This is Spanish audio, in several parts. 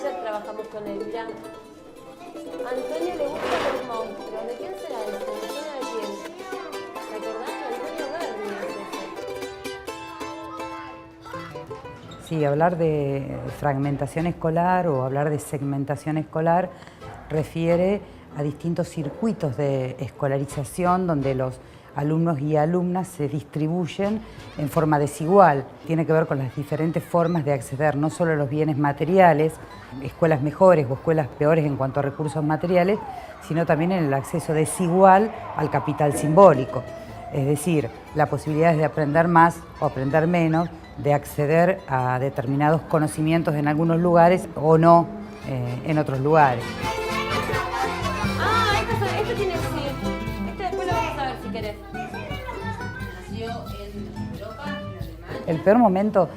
ayer trabajamos con él. Mirá, a Antonio le gustan los monstruos. ¿De quién será ese? ¿Me suena de quién? ¿Te acordás? Antonio Berni es ese. Sí, hablar de fragmentación escolar o hablar de segmentación escolar refiere a distintos circuitos de escolarización donde los alumnos y alumnas se distribuyen en forma desigual. Tiene que ver con las diferentes formas de acceder no solo a los bienes materiales, escuelas mejores o escuelas peores en cuanto a recursos materiales, sino también en el acceso desigual al capital simbólico. Es decir, la posibilidad de aprender más o aprender menos, de acceder a determinados conocimientos en algunos lugares o no en otros lugares. Ah, este tiene que sí. Este después lo vamos a ver si querés. Nació en Europa, en Alemania. El peor momento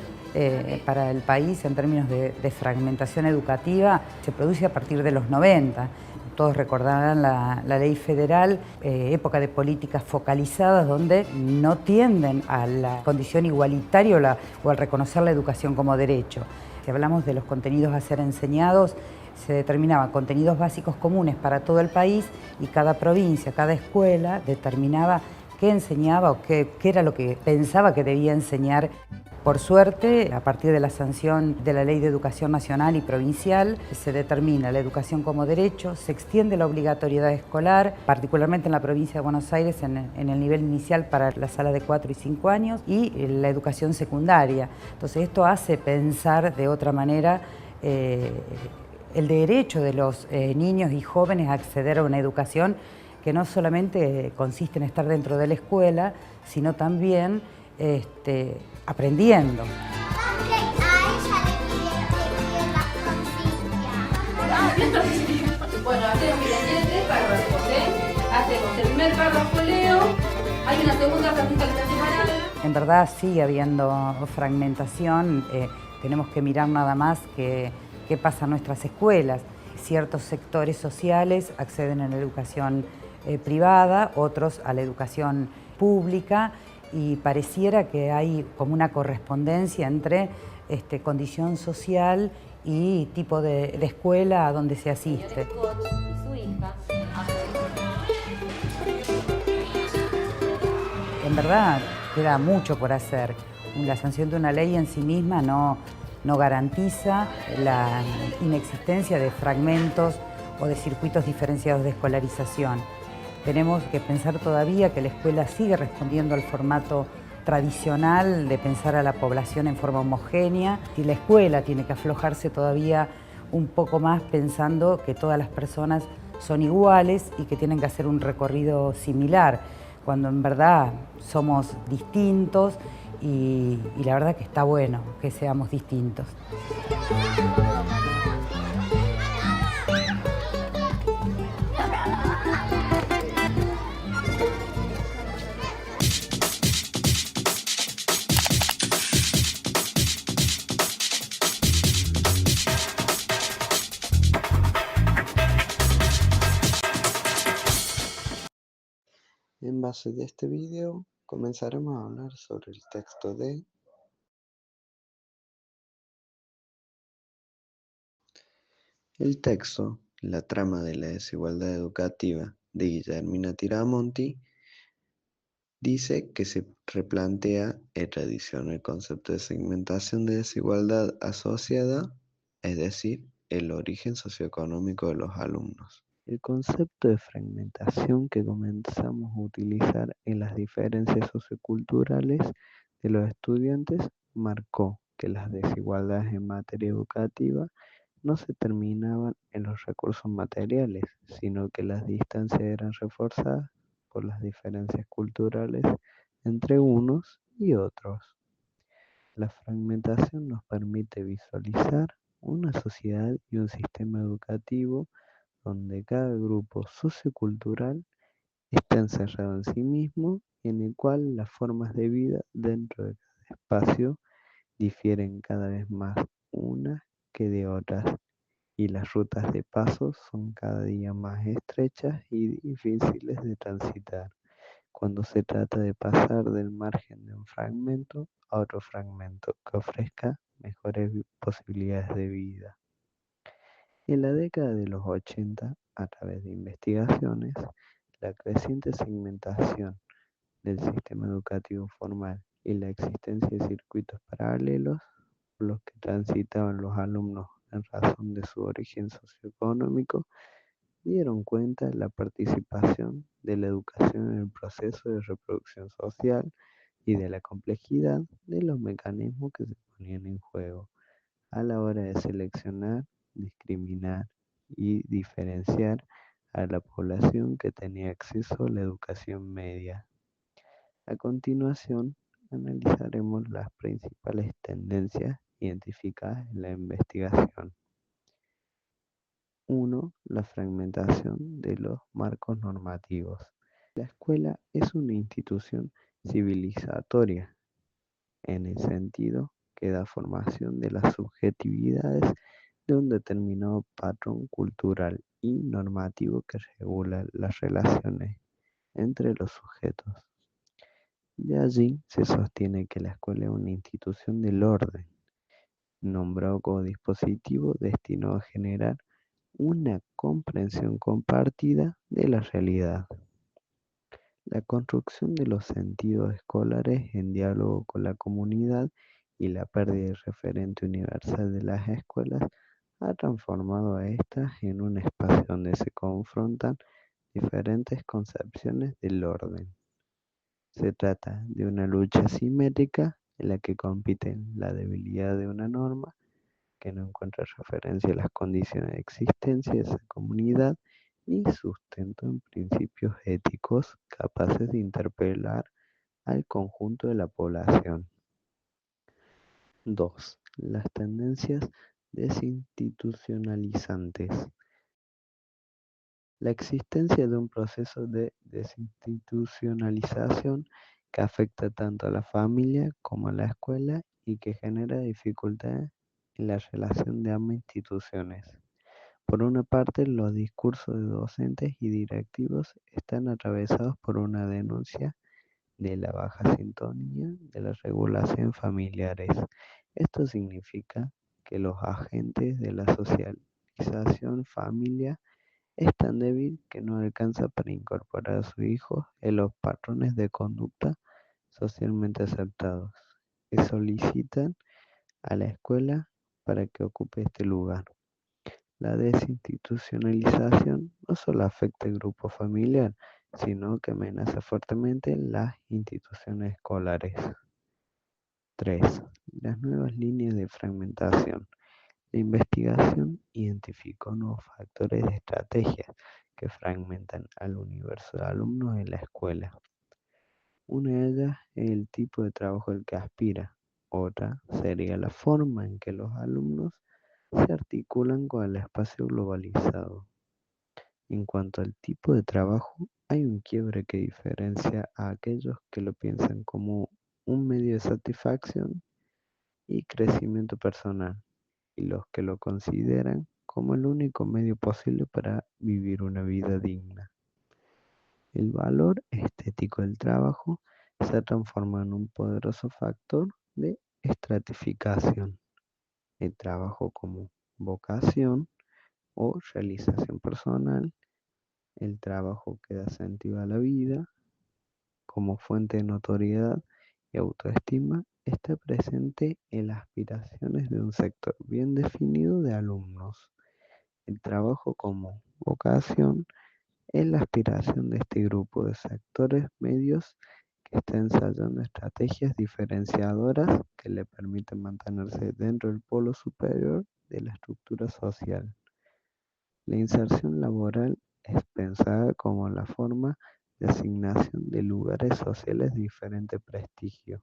para el país en términos de fragmentación educativa se produce a partir de los 90. Todos recordarán la ley federal, época de políticas focalizadas donde no tienden a la condición igualitaria o al reconocer la educación como derecho. Si hablamos de los contenidos a ser enseñados, se determinaban contenidos básicos comunes para todo el país y cada provincia, cada escuela determinaba qué enseñaba o qué era lo que pensaba que debía enseñar. Por suerte, a partir de la sanción de la Ley de Educación Nacional y Provincial, se determina la educación como derecho, se extiende la obligatoriedad escolar, particularmente en la provincia de Buenos Aires, en el nivel inicial para la sala de 4 y 5 años, y la educación secundaria. Entonces, esto hace pensar de otra manera el derecho de los niños y jóvenes a acceder a una educación que no solamente consiste en estar dentro de la escuela, sino también aprendiendo. Bueno, hacemos, mira, tiene 3 párrafos, Hacemos el primer párrafo Leo, hay una segunda frasita que está separada. En verdad sigue habiendo fragmentación, tenemos que mirar nada más qué pasa en nuestras escuelas. Ciertos sectores sociales acceden a la educación privada, otros a la educación pública, y pareciera que hay como una correspondencia entre condición social y tipo de escuela a donde se asiste. Y su hija. En verdad queda mucho por hacer. La sanción de una ley en sí misma no garantiza la inexistencia de fragmentos o de circuitos diferenciados de escolarización. Tenemos que pensar todavía que la escuela sigue respondiendo al formato tradicional de pensar a la población en forma homogénea, y la escuela tiene que aflojarse todavía un poco más pensando que todas las personas son iguales y que tienen que hacer un recorrido similar, cuando en verdad somos distintos y la verdad que está bueno que seamos distintos. En base de este video, comenzaremos a hablar sobre el texto de el texto, la trama de la desigualdad educativa de Guillermina Tiramonti, dice que se replantea en rediseño el concepto de segmentación de desigualdad asociada, es decir, el origen socioeconómico de los alumnos. El concepto de fragmentación que comenzamos a utilizar en las diferencias socioculturales de los estudiantes marcó que las desigualdades en materia educativa no se terminaban en los recursos materiales, sino que las distancias eran reforzadas por las diferencias culturales entre unos y otros. La fragmentación nos permite visualizar una sociedad y un sistema educativo donde cada grupo sociocultural está encerrado en sí mismo y en el cual las formas de vida dentro de cada espacio difieren cada vez más unas que de otras, y las rutas de paso son cada día más estrechas y difíciles de transitar cuando se trata de pasar del margen de un fragmento a otro fragmento que ofrezca mejores posibilidades de vida. En la década de los 80, a través de investigaciones, la creciente segmentación del sistema educativo formal y la existencia de circuitos paralelos por los que transitaban los alumnos en razón de su origen socioeconómico, dieron cuenta de la participación de la educación en el proceso de reproducción social y de la complejidad de los mecanismos que se ponían en juego a la hora de seleccionar, discriminar y diferenciar a la población que tenía acceso a la educación media. A continuación, analizaremos las principales tendencias identificadas en la investigación. 1. La fragmentación de los marcos normativos. La escuela es una institución civilizatoria, en el sentido que da formación de las subjetividades de un determinado patrón cultural y normativo que regula las relaciones entre los sujetos. De allí se sostiene que la escuela es una institución del orden, nombrado como dispositivo destinado a generar una comprensión compartida de la realidad. La construcción de los sentidos escolares en diálogo con la comunidad y la pérdida de referente universal de las escuelas ha transformado a estas en un espacio donde se confrontan diferentes concepciones del orden. Se trata de una lucha asimétrica en la que compiten la debilidad de una norma que no encuentra referencia a las condiciones de existencia de esa comunidad ni sustento en principios éticos capaces de interpelar al conjunto de la población. 2. Las tendencias desinstitucionalizantes. La existencia de un proceso de desinstitucionalización que afecta tanto a la familia como a la escuela y que genera dificultades en la relación de ambas instituciones. Por una parte, los discursos de docentes y directivos están atravesados por una denuncia de la baja sintonía de las regulaciones familiares. Esto significa que los agentes de la socialización familia es tan débil que no alcanza para incorporar a sus hijos en los patrones de conducta socialmente aceptados, que solicitan a la escuela para que ocupe este lugar. La desinstitucionalización no solo afecta al grupo familiar, sino que amenaza fuertemente las instituciones escolares. 3. Las nuevas líneas de fragmentación. La investigación identificó nuevos factores de estrategia que fragmentan al universo de alumnos en la escuela. Una de ellas es el tipo de trabajo al que aspira. Otra sería la forma en que los alumnos se articulan con el espacio globalizado. En cuanto al tipo de trabajo, hay un quiebre que diferencia a aquellos que lo piensan como un medio de satisfacción y crecimiento personal, y los que lo consideran como el único medio posible para vivir una vida digna. El valor estético del trabajo se ha transformado en un poderoso factor de estratificación. El trabajo como vocación o realización personal, el trabajo que da sentido a la vida como fuente de notoriedad y autoestima, está presente en las aspiraciones de un sector bien definido de alumnos. El trabajo como vocación es la aspiración de este grupo de sectores medios que está ensayando estrategias diferenciadoras que le permiten mantenerse dentro del polo superior de la estructura social. La inserción laboral es pensada como la forma de asignación de lugares sociales de diferente prestigio.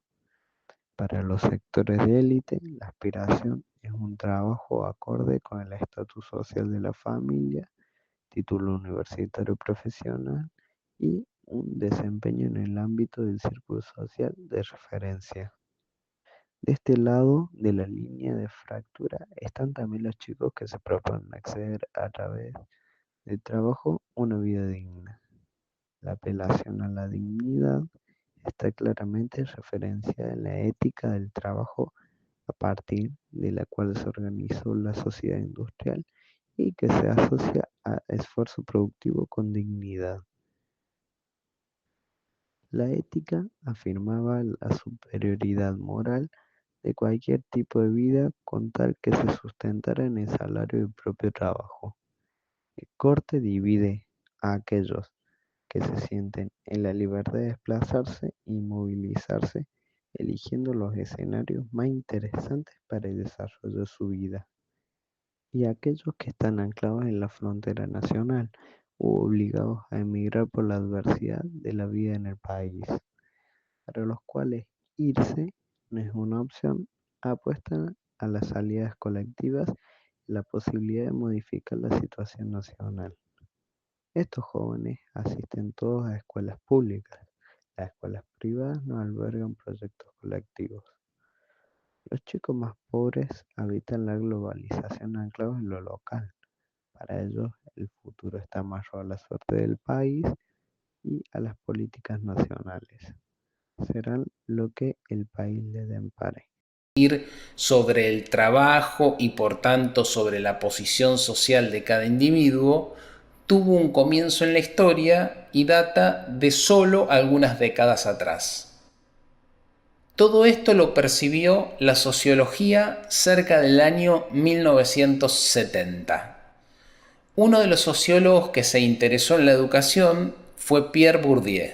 Para los sectores de élite, la aspiración es un trabajo acorde con el estatus social de la familia, título universitario profesional y un desempeño en el ámbito del círculo social de referencia. De este lado de la línea de fractura están también los chicos que se proponen acceder a través del trabajo a una vida digna. La apelación a la dignidad está claramente referenciada en la ética del trabajo a partir de la cual se organizó la sociedad industrial y que se asocia a esfuerzo productivo con dignidad. La ética afirmaba la superioridad moral de cualquier tipo de vida con tal que se sustentara en el salario del propio trabajo. El corte divide a aquellos que se sienten en la libertad de desplazarse y movilizarse, eligiendo los escenarios más interesantes para el desarrollo de su vida, y aquellos que están anclados en la frontera nacional u obligados a emigrar por la adversidad de la vida en el país, para los cuales irse no es una opción, apuestan a las salidas colectivas y la posibilidad de modificar la situación nacional. Estos jóvenes asisten todos a escuelas públicas. Las escuelas privadas no albergan proyectos colectivos. Los chicos más pobres habitan la globalización anclados en lo local. Para ellos, el futuro está amarrado a la suerte del país y a las políticas nacionales. Serán lo que el país les depare. Sobre el trabajo y por tanto sobre la posición social de cada individuo, tuvo un comienzo en la historia y data de solo algunas décadas atrás. Todo esto lo percibió la sociología cerca del año 1970. Uno de los sociólogos que se interesó en la educación fue Pierre Bourdieu,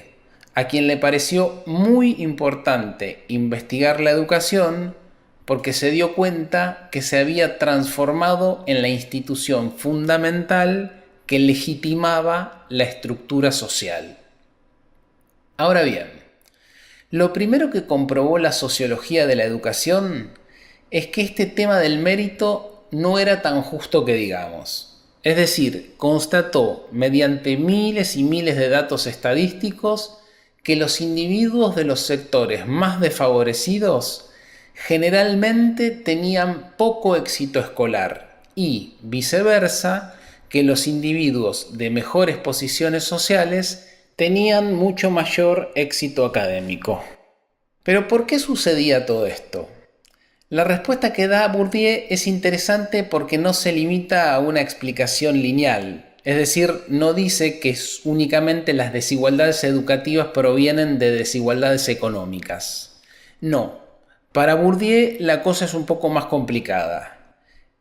a quien le pareció muy importante investigar la educación porque se dio cuenta que se había transformado en la institución fundamental que legitimaba la estructura social. Ahora bien, lo primero que comprobó la sociología de la educación es que este tema del mérito no era tan justo que digamos. Es decir, constató mediante miles y miles de datos estadísticos que los individuos de los sectores más desfavorecidos generalmente tenían poco éxito escolar y, viceversa, que los individuos de mejores posiciones sociales tenían mucho mayor éxito académico. ¿Pero por qué sucedía todo esto? La respuesta que da Bourdieu es interesante porque no se limita a una explicación lineal, es decir, no dice que únicamente las desigualdades educativas provienen de desigualdades económicas. No, para Bourdieu la cosa es un poco más complicada.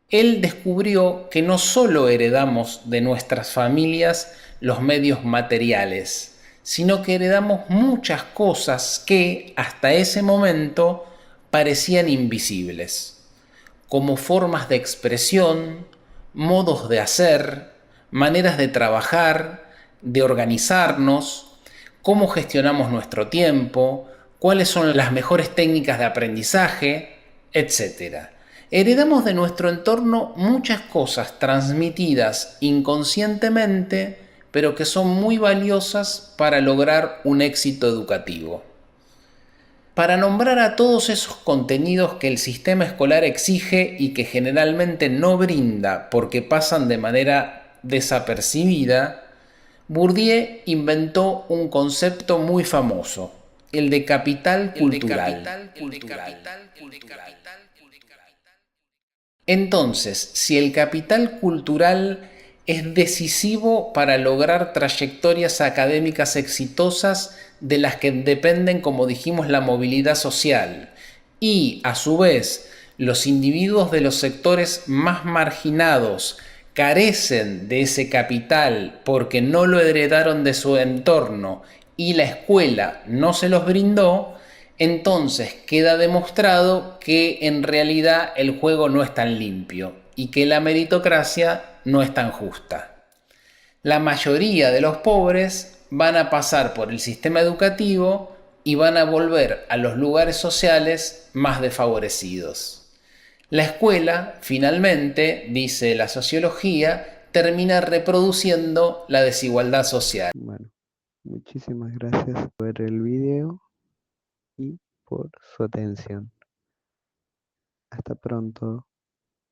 Él descubrió que no solo heredamos de nuestras familias los medios materiales, sino que heredamos muchas cosas que, hasta ese momento, parecían invisibles, como formas de expresión, modos de hacer, maneras de trabajar, de organizarnos, cómo gestionamos nuestro tiempo, cuáles son las mejores técnicas de aprendizaje, etc. Heredamos de nuestro entorno muchas cosas transmitidas inconscientemente, pero que son muy valiosas para lograr un éxito educativo. Para nombrar a todos esos contenidos que el sistema escolar exige y que generalmente no brinda porque pasan de manera desapercibida, Bourdieu inventó un concepto muy famoso, el de capital cultural. Entonces, si el capital cultural es decisivo para lograr trayectorias académicas exitosas de las que dependen, como dijimos, la movilidad social, y a su vez los individuos de los sectores más marginados carecen de ese capital porque no lo heredaron de su entorno y la escuela no se los brindó, entonces queda demostrado que en realidad el juego no es tan limpio y que la meritocracia no es tan justa. La mayoría de los pobres van a pasar por el sistema educativo y van a volver a los lugares sociales más desfavorecidos. La escuela, finalmente, dice la sociología, termina reproduciendo la desigualdad social. Bueno, muchísimas gracias por ver el video y por su atención. Hasta pronto.